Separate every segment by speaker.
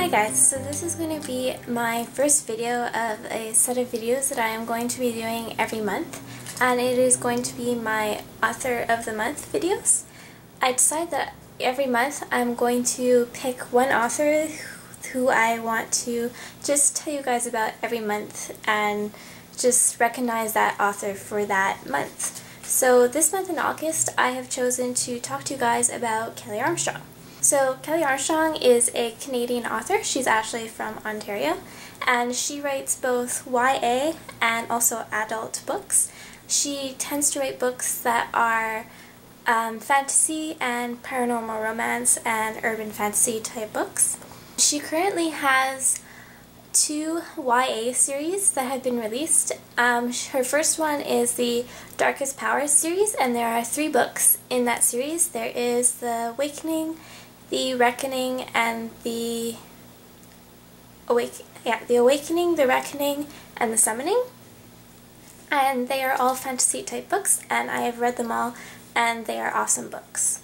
Speaker 1: Hi guys, so this is going to be my first video of a set of videos that I am going to be doing every month, and it is going to be my Author of the Month videos. I decided that every month I'm going to pick one author who I want to just tell you guys about every month and just recognize that author for that month. So this month in August I have chosen to talk to you guys about Kelley Armstrong. So Kelley Armstrong is a Canadian author. She's actually from Ontario, and she writes both YA and also adult books. She tends to write books that are fantasy and paranormal romance and urban fantasy type books. She currently has 2 YA series that have been released. Her first one is the Darkest Powers series, and there are 3 books in that series. There is The Awakening, The Reckoning, and The Awakening, The Reckoning, and The Summoning. And they are all fantasy type books, and I have read them all, and they are awesome books.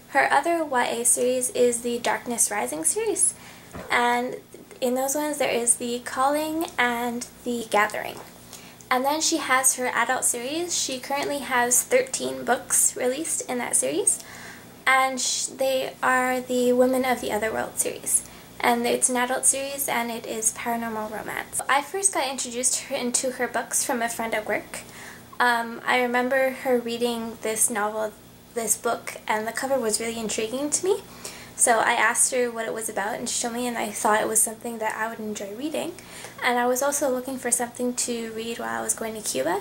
Speaker 1: Her other YA series is the Darkness Rising series, and in those ones there is The Calling and The Gathering. And then she has her adult series. She currently has 13 books released in that series, and they are the Women of the Otherworld series. And it's an adult series, and it is paranormal romance. I first got introduced into her books from a friend at work. I remember her reading this book, and the cover was really intriguing to me. So I asked her what it was about, and she showed me, and I thought it was something that I would enjoy reading. And I was also looking for something to read while I was going to Cuba.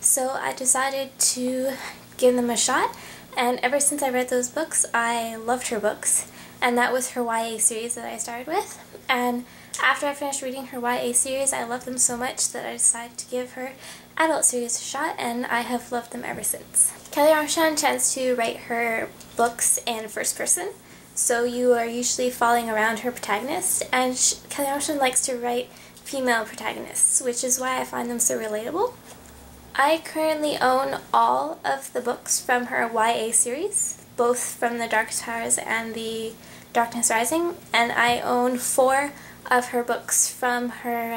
Speaker 1: So I decided to give them a shot, and ever since I read those books, I loved her books. And that was her YA series that I started with. And after I finished reading her YA series, I loved them so much that I decided to give her adult series a shot, and I have loved them ever since. Kelley Armstrong tends to write her books in first person, so you are usually following around her protagonist, and Kelley Armstrong likes to write female protagonists, which is why I find them so relatable. I currently own all of the books from her YA series, both from the Darkest Powers and the Darkness Rising, and I own 4 of her books from her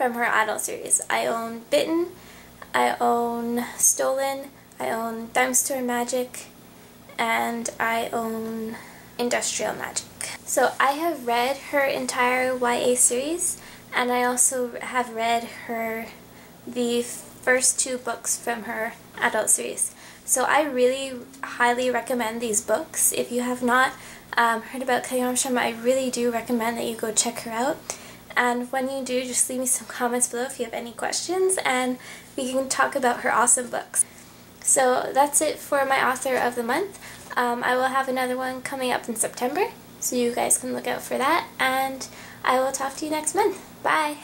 Speaker 1: adult series. I own Bitten, I own Stolen, I own Dime Store Magic, and I own Industrial Magic. So I have read her entire YA series, and I also have read the first 2 books from her adult series. So I really highly recommend these books. If you have not heard about Kelley Armstrong, I really do recommend that you go check her out. And when you do, just leave me some comments below if you have any questions, and we can talk about her awesome books. So that's it for my Author of the Month. I will have another one coming up in September, so you guys can look out for that, and I will talk to you next month. Bye!